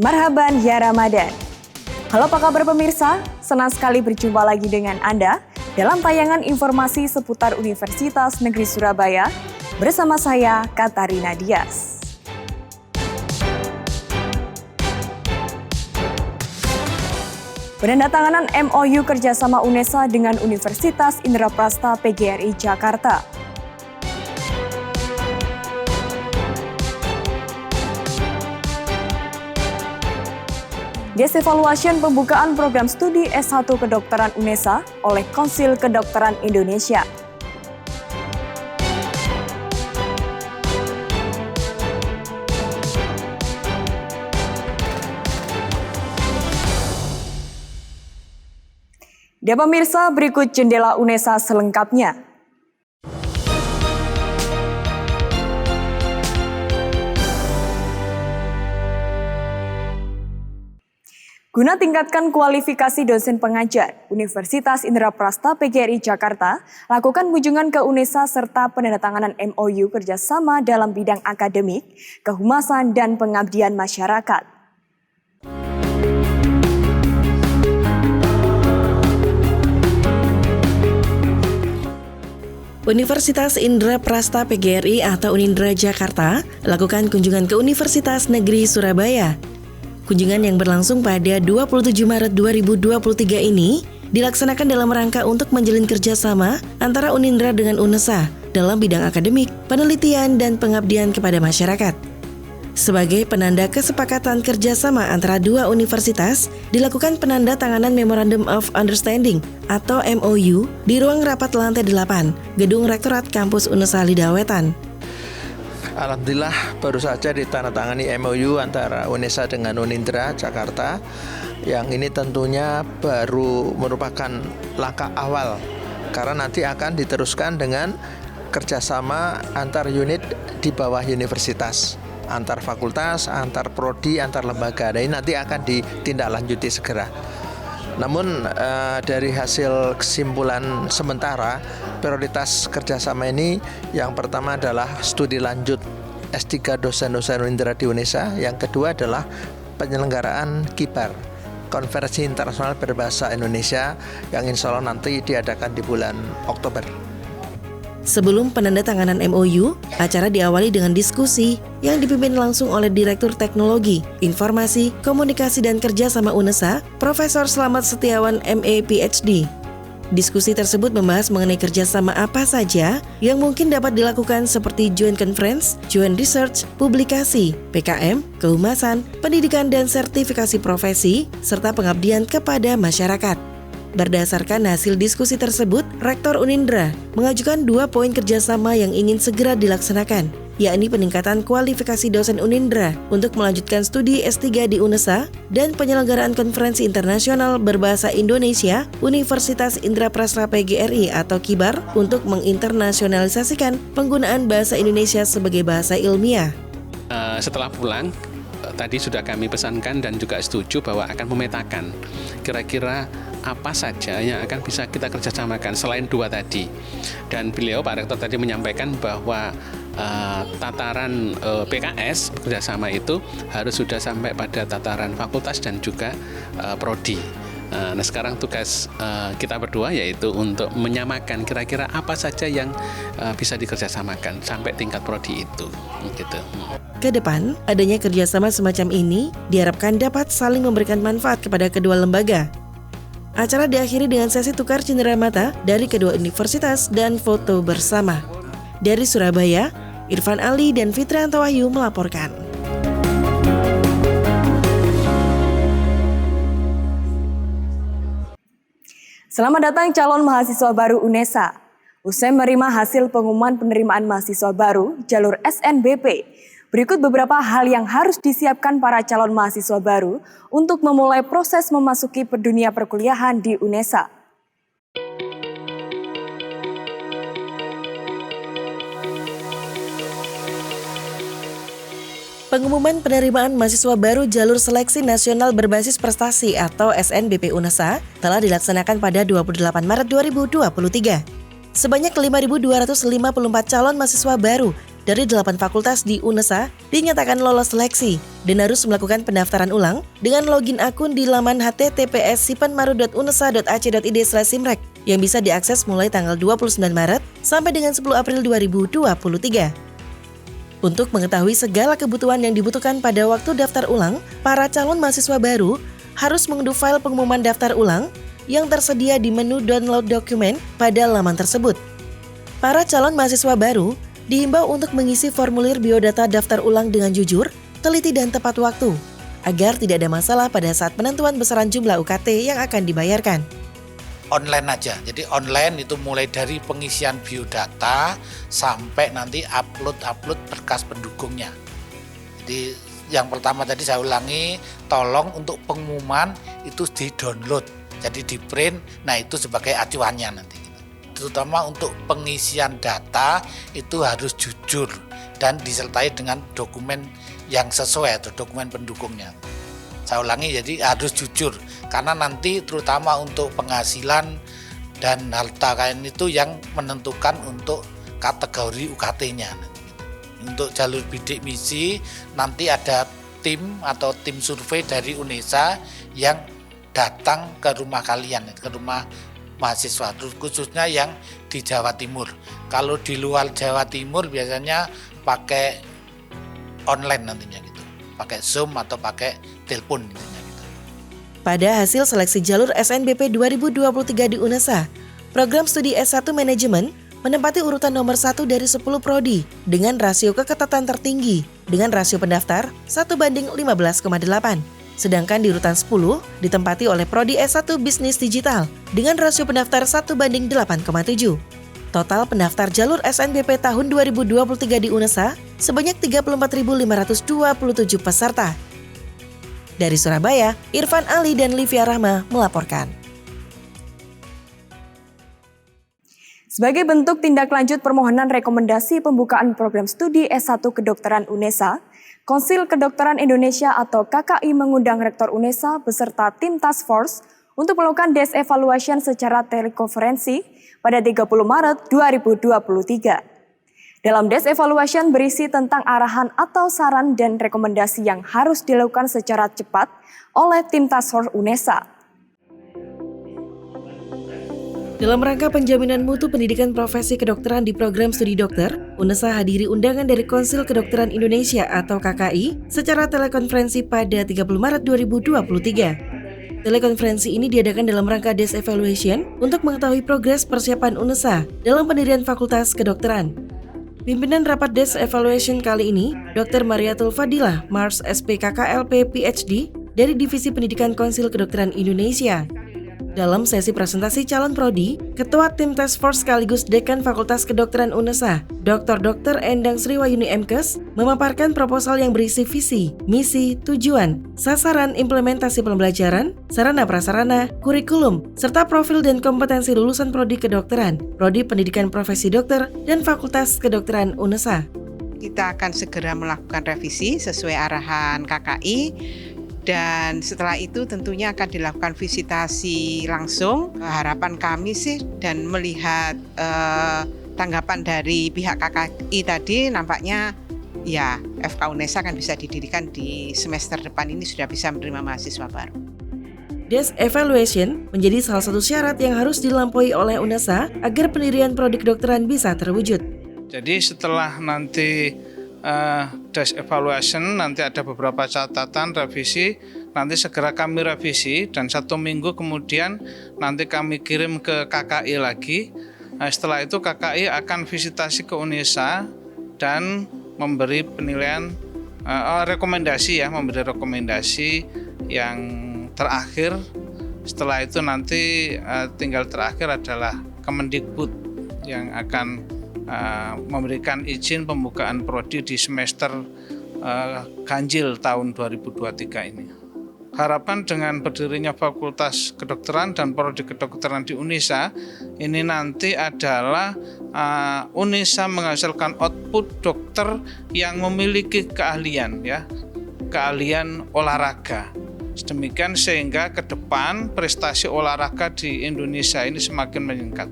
Marhaban ya Ramadan. Halo apa kabar pemirsa? Senang sekali berjumpa lagi dengan Anda dalam tayangan informasi seputar Universitas Negeri Surabaya bersama saya Katarina Dias. Penandatanganan MOU kerjasama UNESA dengan Universitas Indraprasta PGRI Jakarta. Guest Evaluation pembukaan program studi S1 Kedokteran UNESA oleh Konsil Kedokteran Indonesia. Dan pemirsa, berikut jendela UNESA selengkapnya. Guna tingkatkan kualifikasi dosen pengajar, Universitas Indraprasta PGRI Jakarta lakukan kunjungan ke UNESA serta penandatanganan MOU kerjasama dalam bidang akademik, kehumasan, dan pengabdian masyarakat. Universitas Indraprasta PGRI atau Unindra Jakarta lakukan kunjungan ke Universitas Negeri Surabaya. Kunjungan yang berlangsung pada 27 Maret 2023 ini dilaksanakan dalam rangka untuk menjalin kerjasama antara Unindra dengan UNESA dalam bidang akademik, penelitian, dan pengabdian kepada masyarakat. Sebagai penanda kesepakatan kerjasama antara dua universitas, dilakukan penandatanganan Memorandum of Understanding atau MOU di ruang rapat lantai 8, Gedung Rektorat Kampus UNESA Lidawetan. Alhamdulillah baru saja ditandatangani MOU antara UNESA dengan Unindra Jakarta, yang ini tentunya baru merupakan langkah awal karena nanti akan diteruskan dengan kerjasama antar unit di bawah universitas, antar fakultas, antar prodi, antar lembaga. Dan ini nanti akan ditindaklanjuti segera. Namun dari hasil kesimpulan sementara, prioritas kerjasama ini yang pertama adalah studi lanjut S3 dosen-dosen Unindra di UNESA, yang kedua adalah penyelenggaraan KIBAR, Konferensi Internasional Berbahasa Indonesia, yang insya Allah nanti diadakan di bulan Oktober. Sebelum penandatanganan MOU, acara diawali dengan diskusi yang dipimpin langsung oleh Direktur Teknologi, Informasi, Komunikasi, dan Kerjasama UNESA, Profesor Slamet Setiawan MA PhD. Diskusi tersebut membahas mengenai kerjasama apa saja yang mungkin dapat dilakukan seperti joint conference, joint research, publikasi, PKM, kehumasan, pendidikan dan sertifikasi profesi, serta pengabdian kepada masyarakat. Berdasarkan hasil diskusi tersebut, Rektor Unindra mengajukan 2 poin kerjasama yang ingin segera dilaksanakan, yakni peningkatan kualifikasi dosen Unindra untuk melanjutkan studi S3 di UNESA dan penyelenggaraan konferensi internasional berbahasa Indonesia Universitas Indraprasta PGRI atau KIBAR untuk menginternasionalisasikan penggunaan bahasa Indonesia sebagai bahasa ilmiah. Setelah pulang, tadi sudah kami pesankan dan juga setuju bahwa akan memetakan kira-kira apa saja yang akan bisa kita kerjasamakan selain 2 tadi. Dan beliau, Pak Rektor tadi menyampaikan bahwa tataran PKS kerjasama itu harus sudah sampai pada tataran fakultas dan juga prodi. Nah sekarang tugas kita berdua yaitu untuk menyamakan kira-kira apa saja yang bisa dikerjasamakan sampai tingkat prodi itu. Gitu. Ke depan, adanya kerjasama semacam ini diharapkan dapat saling memberikan manfaat kepada kedua lembaga. Acara diakhiri dengan sesi tukar cindera mata dari kedua universitas dan foto bersama. Dari Surabaya, Irfan Ali dan Fitrianto Wahyu melaporkan. Selamat datang calon mahasiswa baru UNESA. Usai menerima hasil pengumuman penerimaan mahasiswa baru jalur SNBP, berikut beberapa hal yang harus disiapkan para calon mahasiswa baru untuk memulai proses memasuki dunia perkuliahan di UNESA. Pengumuman penerimaan mahasiswa baru jalur seleksi nasional berbasis prestasi atau SNBP UNESA telah dilaksanakan pada 28 Maret 2023. Sebanyak 5.254 calon mahasiswa baru dari 8 fakultas di UNESA dinyatakan lolos seleksi dan harus melakukan pendaftaran ulang dengan login akun di laman https://sipanmaru.unesa.ac.id/simrek yang bisa diakses mulai tanggal 29 Maret sampai dengan 10 April 2023. Untuk mengetahui segala kebutuhan yang dibutuhkan pada waktu daftar ulang, para calon mahasiswa baru harus mengunduh file pengumuman daftar ulang yang tersedia di menu download dokumen pada laman tersebut. Para calon mahasiswa baru dihimbau untuk mengisi formulir biodata daftar ulang dengan jujur, teliti dan tepat waktu, agar tidak ada masalah pada saat penentuan besaran jumlah UKT yang akan dibayarkan. Online aja, jadi online itu mulai dari pengisian biodata sampai nanti upload berkas pendukungnya. Jadi yang pertama tadi saya ulangi, tolong untuk pengumuman itu di-download, jadi di-print, nah itu sebagai acuannya nanti. Terutama untuk pengisian data itu harus jujur dan disertai dengan dokumen yang sesuai atau dokumen pendukungnya. Saya ulangi, jadi harus jujur karena nanti terutama untuk penghasilan dan harta kekayaan itu yang menentukan untuk kategori UKT-nya. Untuk jalur bidik misi nanti ada tim atau tim survei dari UNESA yang datang ke rumah kalian, ke rumah mahasiswa, khususnya yang di Jawa Timur. Kalau di luar Jawa Timur biasanya pakai online nantinya gitu, pakai Zoom atau pakai telepon nantinya gitu. Pada hasil seleksi jalur SNBP 2023 di UNESA, program studi S1 Manajemen menempati urutan nomor 1 dari 10 prodi dengan rasio keketatan tertinggi dengan rasio pendaftar 1:15,8. Sedangkan di urutan 10 ditempati oleh Prodi S1 Bisnis Digital dengan rasio pendaftar 1:8,7. Total pendaftar jalur SNBP tahun 2023 di UNESA sebanyak 34.527 peserta. Dari Surabaya, Irfan Ali dan Livia Rahma melaporkan. Sebagai bentuk tindak lanjut permohonan rekomendasi pembukaan program studi S1 Kedokteran UNESA, Konsil Kedokteran Indonesia atau KKI mengundang Rektor UNESA beserta tim Task Force untuk melakukan desk evaluation secara telekonferensi pada 30 Maret 2023. Dalam desk evaluation berisi tentang arahan atau saran dan rekomendasi yang harus dilakukan secara cepat oleh tim Task Force UNESA. Dalam rangka penjaminan mutu pendidikan profesi kedokteran di program studi dokter, UNESA hadiri undangan dari Konsil Kedokteran Indonesia atau KKI secara telekonferensi pada 30 Maret 2023. Telekonferensi ini diadakan dalam rangka desk evaluation untuk mengetahui progres persiapan UNESA dalam pendirian Fakultas Kedokteran. Pimpinan rapat desk evaluation kali ini, Dr. Mariatul Fadilah, Mars SPKKLP PhD dari Divisi Pendidikan Konsil Kedokteran Indonesia. Dalam sesi presentasi calon prodi, Ketua Tim Task Force sekaligus Dekan Fakultas Kedokteran UNESA, Dr. Endang Sriwayuni Mkes, memaparkan proposal yang berisi visi, misi, tujuan, sasaran implementasi pembelajaran, sarana-prasarana, kurikulum, serta profil dan kompetensi lulusan prodi kedokteran, prodi pendidikan profesi dokter, dan Fakultas Kedokteran UNESA. Kita akan segera melakukan revisi sesuai arahan KKI. Dan setelah itu tentunya akan dilakukan visitasi langsung. Harapan kami sih dan melihat tanggapan dari pihak KKI tadi nampaknya ya FK UNESA akan bisa didirikan di semester depan ini sudah bisa menerima mahasiswa baru. Desk evaluation menjadi salah satu syarat yang harus dilampaui oleh UNESA agar pendirian prodi kedokteran bisa terwujud. Jadi setelah nanti desk evaluation nanti ada beberapa catatan revisi, nanti segera kami revisi dan 1 minggu kemudian nanti kami kirim ke KKI lagi. Setelah itu KKI akan visitasi ke UNESA dan memberi penilaian rekomendasi yang terakhir. Setelah itu nanti tinggal terakhir adalah Kemendikbud yang akan memberikan izin pembukaan prodi di semester ganjil tahun 2023 ini. Harapan dengan berdirinya Fakultas Kedokteran dan prodi kedokteran di UNESA ini nanti adalah UNESA menghasilkan output dokter yang memiliki keahlian olahraga. Sedemikian sehingga ke depan prestasi olahraga di Indonesia ini semakin meningkat.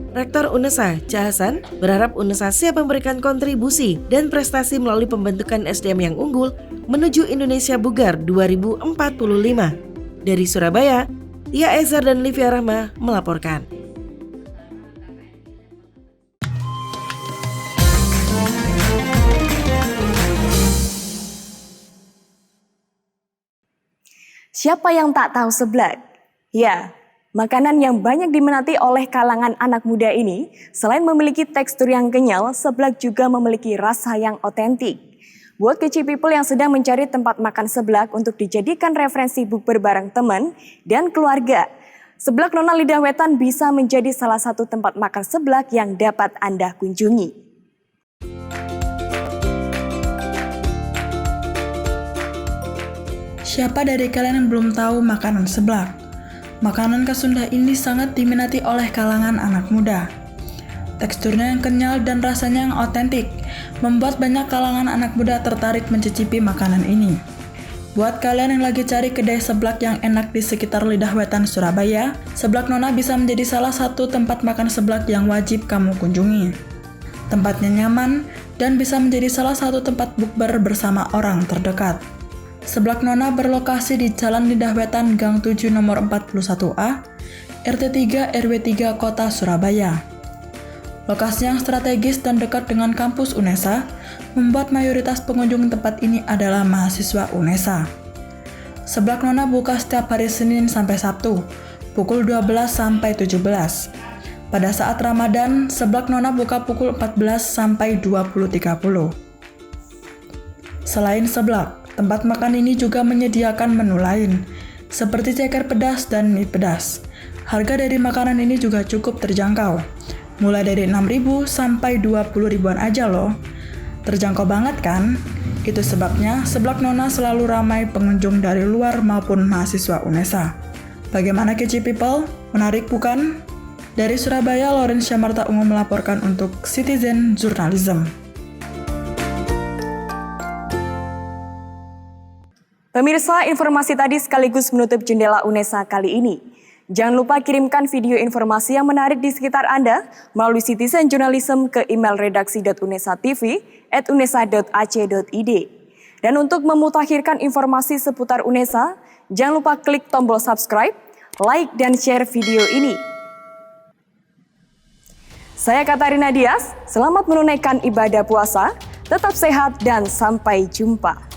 Rektor UNESA, Cha Hasan, berharap UNESA siap memberikan kontribusi dan prestasi melalui pembentukan SDM yang unggul menuju Indonesia Bugar 2045. Dari Surabaya, Tia Ezer dan Livia Rahma melaporkan. Siapa yang tak tahu seblak? Ya, makanan yang banyak diminati oleh kalangan anak muda ini, selain memiliki tekstur yang kenyal, seblak juga memiliki rasa yang otentik. Buat kecil people yang sedang mencari tempat makan seblak untuk dijadikan referensi bukber bareng teman dan keluarga, seblak Nona Lidah Wetan bisa menjadi salah satu tempat makan seblak yang dapat Anda kunjungi. Siapa dari kalian yang belum tahu makanan seblak? Makanan khas Sunda ini sangat diminati oleh kalangan anak muda. Teksturnya yang kenyal dan rasanya yang otentik, membuat banyak kalangan anak muda tertarik mencicipi makanan ini. Buat kalian yang lagi cari kedai seblak yang enak di sekitar Lidah Wetan, Surabaya, Seblak Nona bisa menjadi salah satu tempat makan seblak yang wajib kamu kunjungi. Tempatnya nyaman dan bisa menjadi salah satu tempat bukber bersama orang terdekat. Seblak Nona berlokasi di Jalan Lidah Wetan, Gang 7 nomor 41A, RT 3 RW 3 Kota Surabaya. Lokasi yang strategis dan dekat dengan kampus UNESA membuat mayoritas pengunjung tempat ini adalah mahasiswa UNESA. Seblak Nona buka setiap hari Senin sampai Sabtu, pukul 12 sampai 17. Pada saat Ramadan, Seblak Nona buka pukul 14 sampai 20.30. Selain seblak, tempat makan ini juga menyediakan menu lain, seperti ceker pedas dan mie pedas. Harga dari makanan ini juga cukup terjangkau, mulai dari 6.000 sampai 20 ribuan aja loh. Terjangkau banget kan? Itu sebabnya Seblak Nona selalu ramai pengunjung dari luar maupun mahasiswa UNESA. Bagaimana kece people? Menarik bukan? Dari Surabaya, Lawrence Syamarta Ungu melaporkan untuk Citizen Journalism. Pemirsa, informasi tadi sekaligus menutup jendela UNESA kali ini. Jangan lupa kirimkan video informasi yang menarik di sekitar Anda melalui Citizen Journalism ke email redaksi.unesatv@unesa.ac.id. Dan untuk memutakhirkan informasi seputar UNESA, jangan lupa klik tombol subscribe, like, dan share video ini. Saya Katarina Dias, selamat menunaikan ibadah puasa, tetap sehat, dan sampai jumpa.